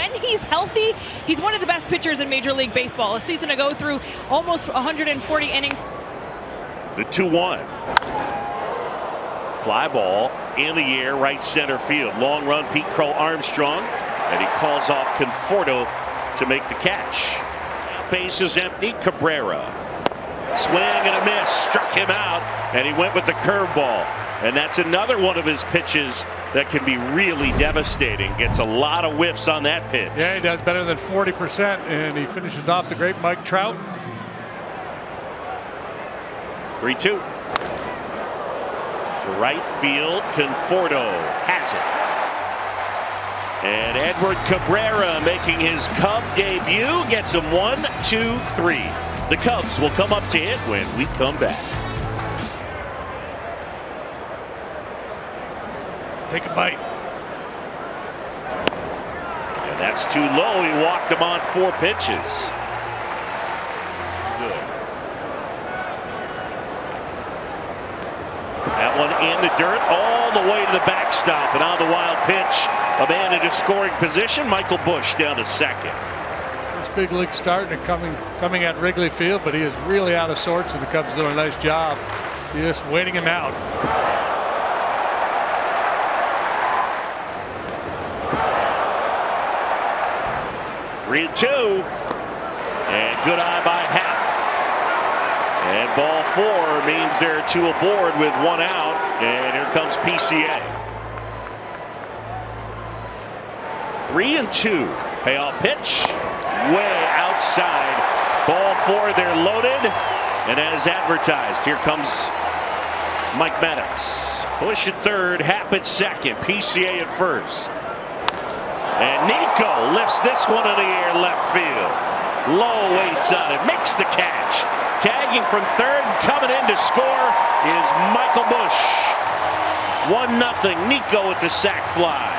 when he's healthy, he's one of the best pitchers in Major League Baseball. A season ago through almost 140 innings. The 2-1. Fly ball in the air, right center field. Long run, Pete Crow Armstrong, and he calls off Conforto to make the catch. Base is empty. Cabrera. Swing and a miss. Struck him out, and he went with the curveball. And that's another one of his pitches that can be really devastating. Gets a lot of whiffs on that pitch. Yeah, he does better than 40%, and he finishes off the great Mike Trout. 3-2. To right field, Conforto has it. And Edward Cabrera making his Cub debut gets him 1, 2, 3. The Cubs will come up to hit when we come back. Take a bite. And that's too low. He walked him on 4 pitches. Good. That one in the dirt all the way to the backstop, and on the wild pitch, a man into scoring position. Michael Busch down to second. First big league start and coming at Wrigley Field, but he is really out of sorts, and the Cubs doing a nice job just waiting him out. Three and 2, and good eye by Happ. And ball 4 means there are 2 aboard with 1 out, and here comes PCA. 3 and 2. Payoff pitch, way outside. Ball 4, they're loaded, and as advertised, here comes Mike Maddox. Busch at third, Happ at second, PCA at first. And Nico lifts this one in the air left field. Lowe waits on it, makes the catch. Tagging from third, coming in to score is Michael Busch. 1-0, Nico with the sac fly.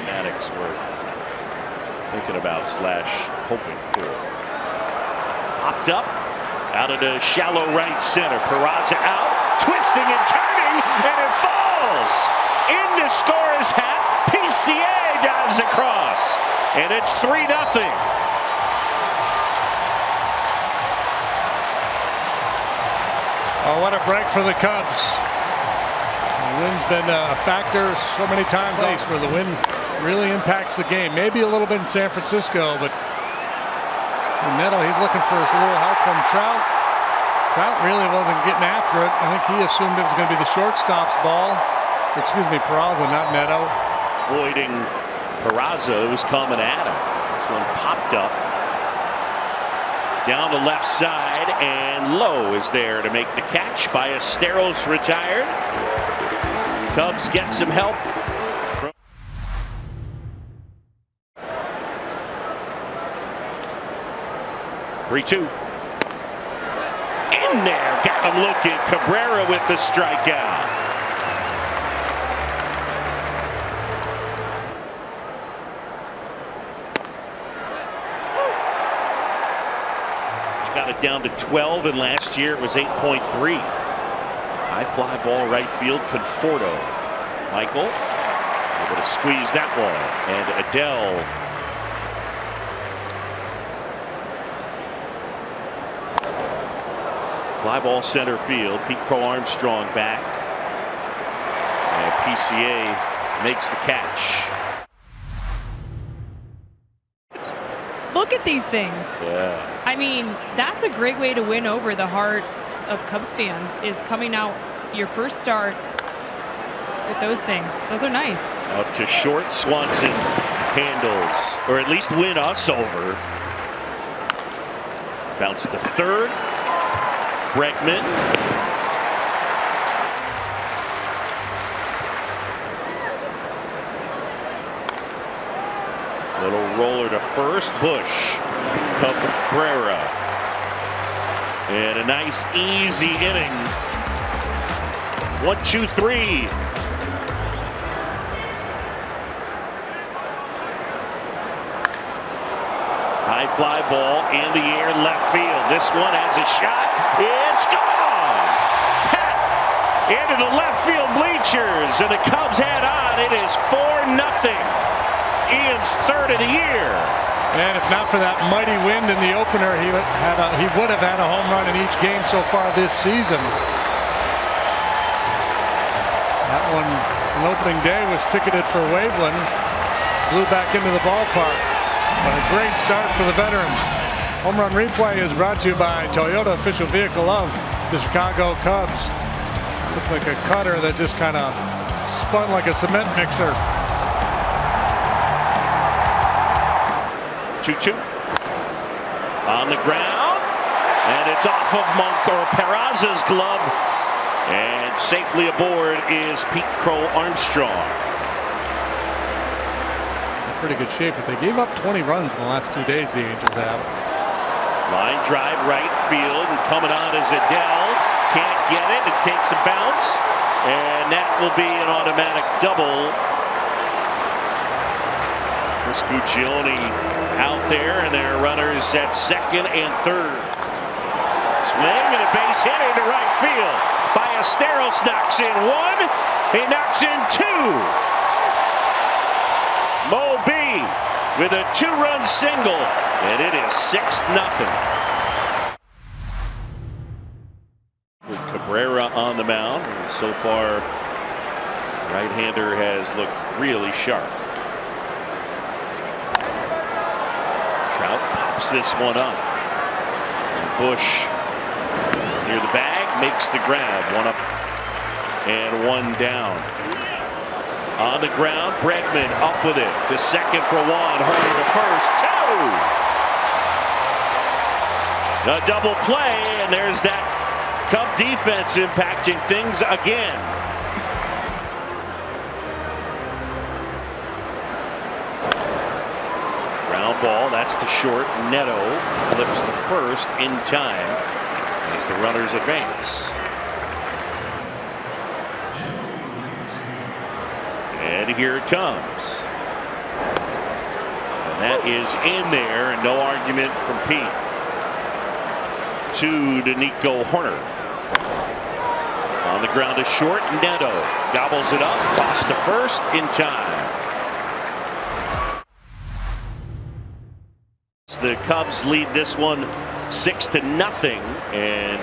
Maddox we're thinking about / hoping for. Popped up, out of the shallow right center. Peraza out, twisting and turning, and it falls. In to score is Happ. PCA dives across, and it's 3-0. Oh, what a break for the Cubs. The wind's been a factor so many times where the wind really impacts the game. Maybe a little bit in San Francisco, but Neto, he's looking for a little help from Trout. Trout really wasn't getting after it. I think he assumed it was going to be the shortstop's ball. Excuse me, Peraza, not Neto. Avoiding Peraza, who's coming at him. This one popped up. Down the left side, and Lowe is there to make the catch. Ballesteros retired. Cubs get some help. 3-2. In there, got him looking. Cabrera with the strikeout. Got it down to 12, and last year it was 8.3. High fly ball right field. Conforto. Michael able to squeeze that one, and Adele. Fly ball center field. Pete Crow Armstrong back. And PCA makes the catch. Look at these things. Yeah. I mean, that's a great way to win over the hearts of Cubs fans, is coming out your first start with those things. Those are nice. Out to short. Swanson handles, or at least win us over. Bounce to third. Bregman. Little roller to first. Busch. Cabrera. And a nice easy inning. 1, 2, 3. High fly ball in the air, left field. This one has a shot. It's gone! Pat into the left field bleachers, and the Cubs head on. It is 4-0. Ian's third of the year. And if not for that mighty wind in the opener, he would have had a home run in each game so far this season. That one on opening day was ticketed for Waveland. Blew back into the ballpark. But a great start for the veteran. Home Run Replay is brought to you by Toyota, official vehicle of the Chicago Cubs. Looked like a cutter that just kind of spun like a cement mixer. 2-2 on the ground, and it's off of Peraza's glove, and safely aboard is Pete Crow Armstrong. It's in pretty good shape, but they gave up 20 runs in the last 2 days, the Angels have. Line drive right field, and coming on is Adele. Can't get it. It takes a bounce, and that will be an automatic double. Chris Guccione out there, and there are runners at second and third. Swing and a base hit into right field. Ballesteros knocks in one. He knocks in two. Mo B with a 2-run single, and it is 6-0. With Cabrera on the mound, and so far, right-hander has looked really sharp. Trout pops this one up. And Bush near the bag makes the grab. One up and one down. On the ground, Bregman up with it to second for one. Holding to first, two. A double play, and there's that Cub defense impacting things again. Ball, that's to short. Neto flips to first in time as the runners advance. And here it comes. And that is in there, and no argument from Pete. To Nico Horner. On the ground to short. Neto gobbles it up, toss to first in time. The Cubs lead this one 6-0, and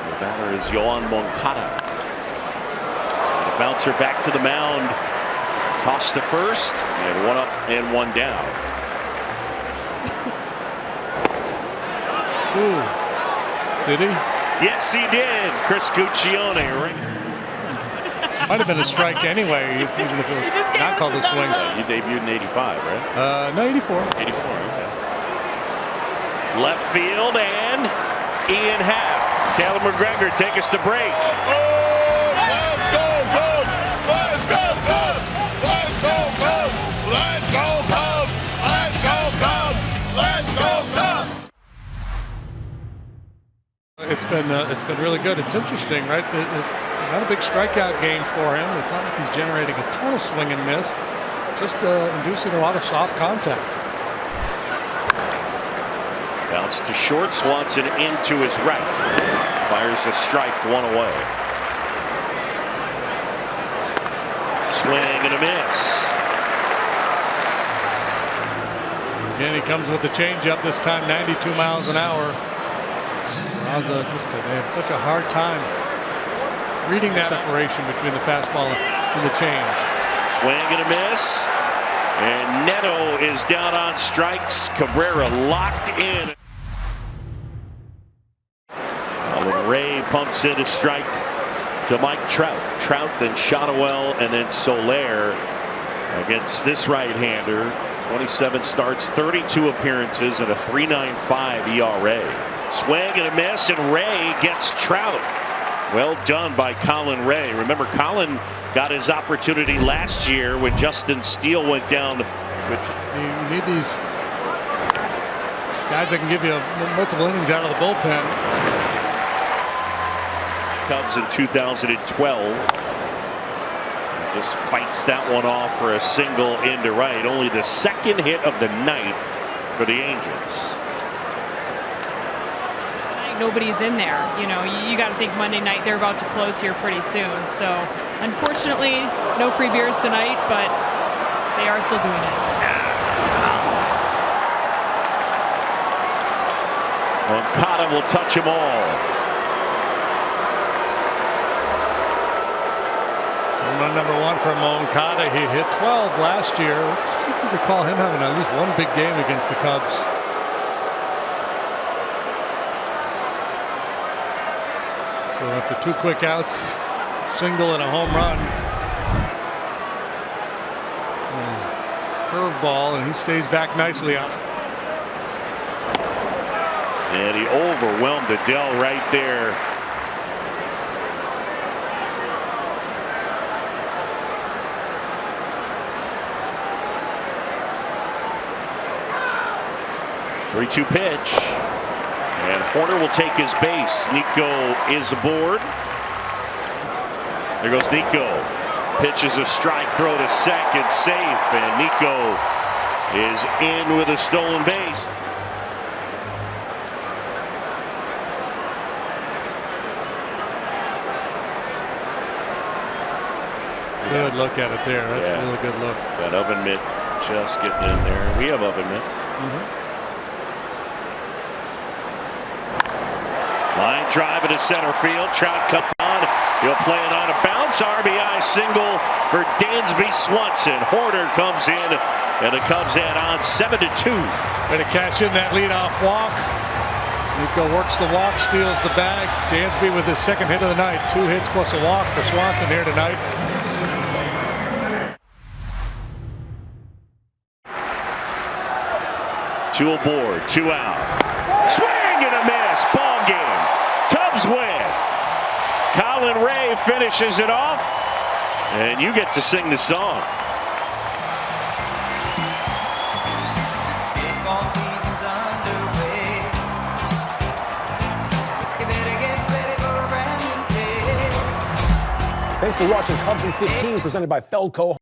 the batter is Yoan Moncada. The bouncer back to the mound, toss to first, and one up and one down. Ooh, did he? Yes, he did. Chris Guccione. Might have been a strike anyway, even if it was not called a swing. You debuted in 85, right? No, 84. 84, okay. Left field, and Ian Happ. Taylor McGregor, take us to break. Oh, let's go, Cubs! Let's go, Cubs! Let's go, Cubs! Let's go, Cubs! Let's go, Cubs! Let's go, Cubs! It's been really good. It's interesting, right? Not a big strikeout game for him. It's not like he's generating a ton of swing and miss, just inducing a lot of soft contact. Bounce to short, Swanson into his right. Fires a strike, one away. Swing and a miss. Again, he comes with the changeup this time, 92 miles an hour. They have such a hard time reading that separation between the fastball and the change. Swing and a miss. And Neto is down on strikes. Cabrera locked in. Colin Ray pumps in a strike to Mike Trout. Trout, then Shotwell, and then Soler against this right-hander. 27 starts, 32 appearances, and a 3.95 ERA. Swing and a miss, and Ray gets Trout. Well done by Colin Ray. Remember, Colin got his opportunity last year when Justin Steele went down. You need these guys that can give you multiple innings out of the bullpen. Cubs in 2012. Just fights that one off for a single into right. Only the second hit of the night for the Angels. Nobody's in there. You know, you got to think Monday night they're about to close here pretty soon. So unfortunately, no free beers tonight, but they are still doing it. Moncada will touch them all. Home run number 1 for Moncada. He hit 12 last year. I think we recall him having at least one big game against the Cubs. So after 2 quick outs, single and a home run. Curveball, and he stays back nicely on it. And he overwhelmed Adele right there. Three-two pitch. And Horner will take his base. Nico is aboard. There goes Nico. Pitches a strike throw to second, safe. And Nico is in with a stolen base. Good look at it there. That's a really good look. That oven mitt just getting in there. We have oven mitts. Line drive into center field. Trout comes on. He'll play it on a bounce. RBI single for Dansby Swanson. Horner comes in, and the Cubs add on 7-2. Way to cash in that leadoff walk. Nico works the walk, steals the bag. Dansby with his second hit of the night. 2 hits plus a walk for Swanson here tonight. Two aboard, 2 out. Swing and a miss. Ball game. Cubs win. Colin Ray finishes it off, and you get to sing the song. Baseball season's underway. You better get ready for a brand new day. Thanks for watching Cubs in 15, presented by Feldco.